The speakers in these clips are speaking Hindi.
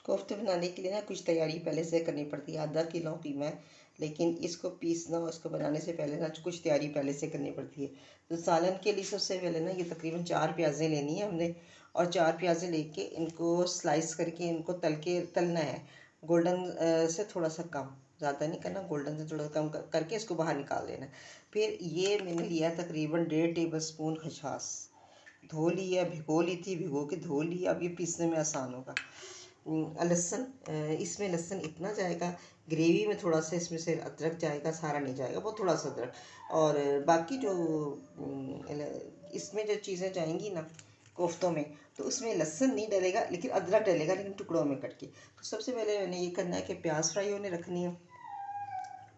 कोफ्ते बनाने के लिए ना कुछ तैयारी पहले से करनी पड़ती है। आधा किलो कीमा है, लेकिन इसको पीसना और इसको बनाने से पहले ना कुछ तैयारी पहले से करनी पड़ती है। तो सालन के लिए सबसे पहले ना ये तकरीबन 4 प्याज़ें लेनी है हमने, और 4 प्याज़ें लेके इनको स्लाइस करके इनको तलना है। गोल्डन से थोड़ा सा कम, ज़्यादा नहीं करना, गोल्डन से थोड़ा कम करके इसको बाहर निकाल देना। फिर ये मैंने लिया तकरीबन 1.5 टेबल स्पून खसखस, धो लिया, भिगो ली थी, भिगो के धो लिया। अब ये पीसने में आसान होगा। लहसुन, इसमें लहसुन इतना जाएगा, ग्रेवी में थोड़ा सा इसमें से अदरक जाएगा, सारा नहीं जाएगा, वो थोड़ा सा अदरक। और बाकी जो इसमें जो चीज़ें जाएंगी ना कोफ्तों में, तो उसमें लहसुन नहीं डलेगा लेकिन अदरक डलेगा, लेकिन टुकड़ों में कट के। तो सबसे पहले मैंने ये करना है कि प्याज फ्राई होने रखनी है।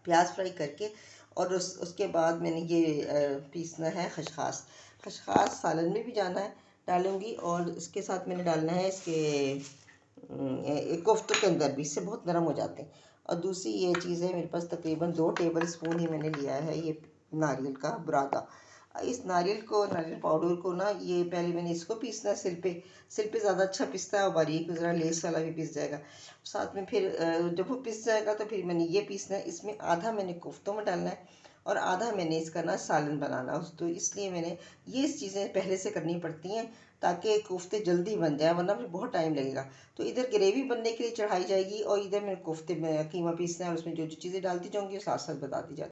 प्याज फ्राई करके और उसके बाद मैंने ये पीसना है खसखस। खसखस सालन में भी जाना है, डालूँगी, और इसके साथ मैंने डालना है इसके कोफ्तों के अंदर भी, इससे बहुत नरम हो जाते हैं। और दूसरी ये चीज़ है, मेरे पास तकरीबन 2 टेबल स्पून ही मैंने लिया है ये नारियल का बुरादा। इस नारियल पाउडर को ना, ये पहले मैंने इसको पीसना है सिल पे ज़्यादा अच्छा पिसता है, और बारीक ज़रा लेस वाला भी पिस जाएगा साथ में। फिर जब वो पिस जाएगा तो फिर मैंने ये पीसना है। इसमें आधा मैंने कोफ्तों में डालना है और आधा मैंने इसका ना सालन बनाना। तो इसलिए मैंने ये चीज़ें पहले से करनी पड़ती हैं ताकि कोफ्ते जल्दी बन जाए, वरना फिर बहुत टाइम लगेगा। तो इधर ग्रेवी बनने के लिए चढ़ाई जाएगी, और इधर मैंने कोफ्ते में कीमा पीसना है, और उसमें जो जो चीज़ें डालती जाऊँगी वो साथ साथ बता दी जाती।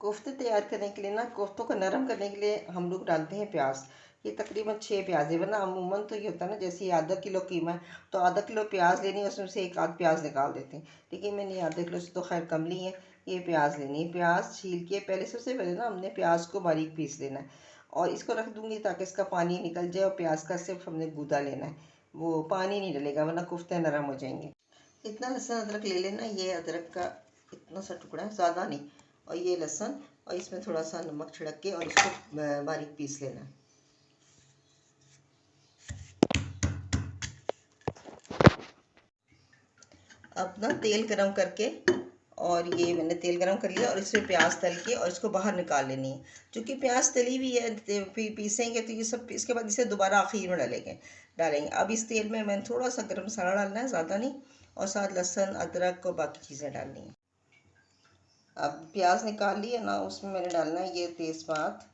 कोफ्ते तैयार करने के लिए ना, कोफ्तों को नरम करने के लिए हम लोग डालते हैं प्याज। ये तकरीबन 6 प्याज है, वरना अमूमन तो ये होता है ना, जैसे ये आधा किलो कीमा है तो आधा किलो प्याज लेनी है, उसमें से एक आध प्याज निकाल देते हैं। लेकिन मैंने आधा किलो से तो खैर कम ली है, ये प्याज लेनी है। प्याज छील के पहले, सबसे पहले ना हमने प्याज को बारीक पीस लेना है, और इसको रख दूँगी ताकि इसका पानी निकल जाए, और प्याज का सिर्फ हमने गूदा लेना है, वो पानी नहीं डलेगा, वरना कोफ्ते नरम हो जाएंगे। इतना लहसुन अदरक ले लेना, ये अदरक का इतना सा टुकड़ा है, ज़्यादा नहीं। और ये लहसुन, और इसमें थोड़ा सा नमक छिड़क के और इसको बारीक पीस लेना है। अब ना तेल गरम करके, और ये मैंने तेल गरम कर लिया, और इसमें प्याज तल के और इसको बाहर निकाल लेनी है। क्योंकि प्याज तली हुई है, फिर पीसेंगे तो ये सब, इसके बाद इसे दोबारा आखिर में डालेंगे। अब इस तेल में मैंने थोड़ा सा गरम मसाला डालना है, ज़्यादा नहीं, और साथ लहसुन अदरक और बाकी चीज़ें डालनी है। अब प्याज निकाल ली है ना, उसमें मैंने डालना है ये तेज़पात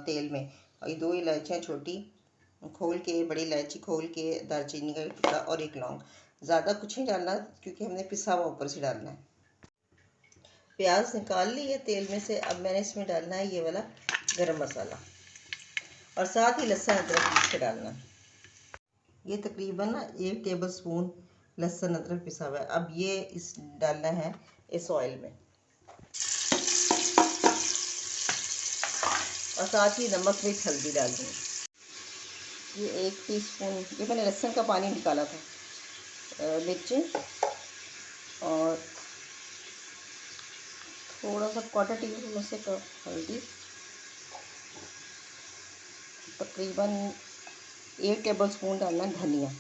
तेल में, और ये 2 इलायचियाँ छोटी खोल के, बड़ी इलायची खोल के, दालचीनी का एक टुकड़ा और एक लौंग। ज़्यादा कुछ नहीं डालना क्योंकि हमने पिसा हुआ ऊपर से डालना है। प्याज निकाल ली है तेल में से। अब मैंने इसमें डालना है ये वाला गरम मसाला, और साथ ही लहसुन अदरक पीस के डालना। ये तकरीबन ना 1 टेबल स्पून लहसुन अदरक पिसा हुआ है। अब ये इस डालना है इस ऑयल में, और साथ ही नमक मिर्च हल्दी डाल देंगे। ये 1 टीस्पून, ये मैंने लहसुन का पानी निकाला था, मिर्चें, और थोड़ा सा 1/4 टीस्पून से कम हल्दी, तकरीबन 1 टेबल स्पून डालना है धनिया,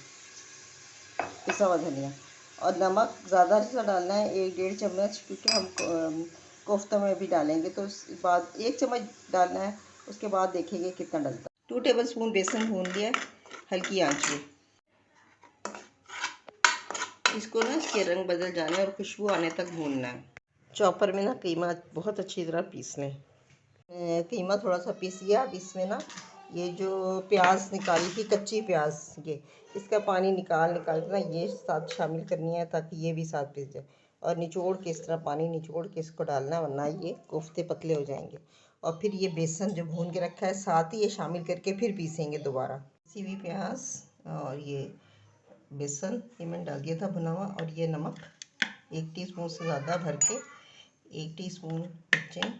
पिसा हुआ धनिया, और नमक ज़्यादा से डालना है 1-1.5 चम्मच, क्योंकि हम कोफ्ते में भी डालेंगे। तो उसके बाद 1 चम्मच डालना है, उसके बाद देखेंगे कितना डलता है। 2 टेबल स्पून बेसन भून लिया हल्की आंच में। इसको ना, इसके रंग बदल जाना है और खुशबू आने तक भूनना है। चॉपर में ना कीमा बहुत अच्छी तरह पीस लें। कीमा थोड़ा सा पीस लिया। अब इसमें ना ये जो प्याज निकाली थी, कच्ची प्याज, ये इसका पानी निकाल के ना ये साथ शामिल करनी है, ताकि ये भी साथ पीस जाए। और निचोड़ के, इस तरह पानी निचोड़ के इसको डालना, वरना ये कोफ्ते पतले हो जाएंगे। और फिर ये बेसन जो भून के रखा है, साथ ही ये शामिल करके फिर पीसेंगे दोबारा। पीसी हुई प्याज और ये बेसन, ये मैंने डाल दिया था भुना हुआ, और ये नमक 1 टीस्पून से ज़्यादा भर के, 1 टीस्पून मिर्चें,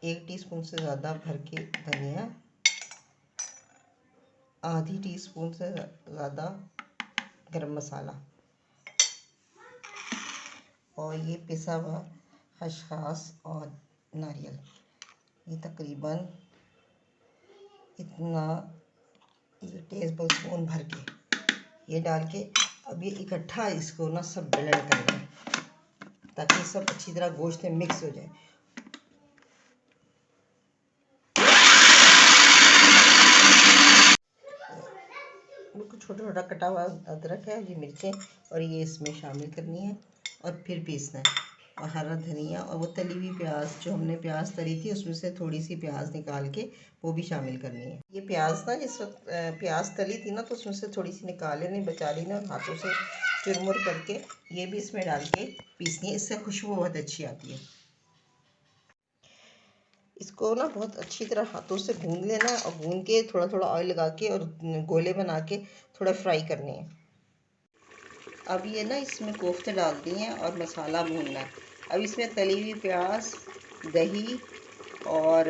1 टीस्पून से ज़्यादा भर के धनिया, आधी टीस्पून से ज़्यादा गरम मसाला, और ये पिसा हुआ खसखस और नारियल, ये तकरीबन इतना, ये टेबल स्पून भर के ये डाल के, अब ये इकट्ठा इसको ना सब ब्लेंड करना है, ताकि सब अच्छी तरह गोश्त में मिक्स हो जाए। छोटा छोटा कटा हुआ अदरक है, ये मिर्चें और ये इसमें शामिल करनी है और फिर पीसना है। और हरा धनिया और वो तली हुई प्याज, जो हमने प्याज तली थी उसमें से थोड़ी सी प्याज निकाल के वो भी शामिल करनी है। ये प्याज ना, जिस वक्त प्याज तली थी ना तो उसमें से थोड़ी सी निकाल लेनी, बचा लेना और हाथों से चुरमुर करके ये भी इसमें डाल के पीसनी है। इससे खुशबू बहुत अच्छी आती है। इसको ना बहुत अच्छी तरह हाथों से भून लेना है और भून के थोड़ा थोड़ा ऑयल लगा के और गोले बना के थोड़ा फ्राई करने हैं। अब ये ना इसमें कोफ्ते डाल दिए हैं और मसाला भूनना है। अब इसमें तली हुई प्याज, दही और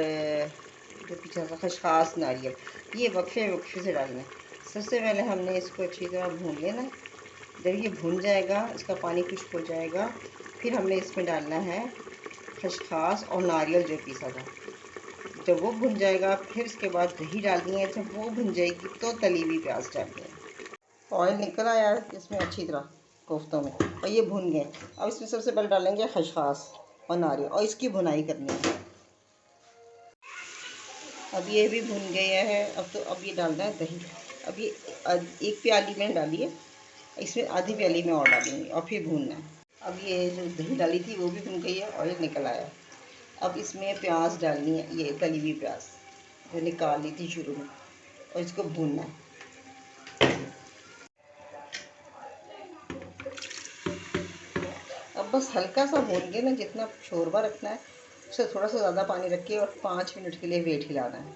जो पीछे सा खसखस, नारियल, ये वक्फे से डालना है। सबसे पहले हमने इसको अच्छी तरह भून लेना है। जब ये भून जाएगा, इसका पानी खुश्क हो जाएगा, फिर हमने इसमें डालना है खसखस और नारियल जो पीसा था। जब वो भुन जाएगा फिर इसके बाद दही डालनी है। जब वो भुन जाएगी तो तली हुई प्याज डालनी है। ऑयल निकल आया इसमें अच्छी तरह कोफ्तों में और ये भुन गए। अब इसमें सबसे पहले डालेंगे खसखस और नारियल और इसकी भुनाई करनी है। अब ये भी भुन गया है। अब ये डालना है दही। अब ये एक प्याली में डालिए, इसमें आधी प्याली में और डालेंगे और फिर भूनना है। अब ये जो दही डाली थी वो भी भुन गई है, ऑयल निकल आया। अब इसमें प्याज डालनी है, ये तली हुई प्याज जो निकाल ली थी शुरू में, और इसको भूनना है। अब बस हल्का सा भून के ना, जितना शोरबा रखना है उससे थोड़ा सा ज़्यादा पानी रख के और 5 मिनट के लिए वेट हिलाना है।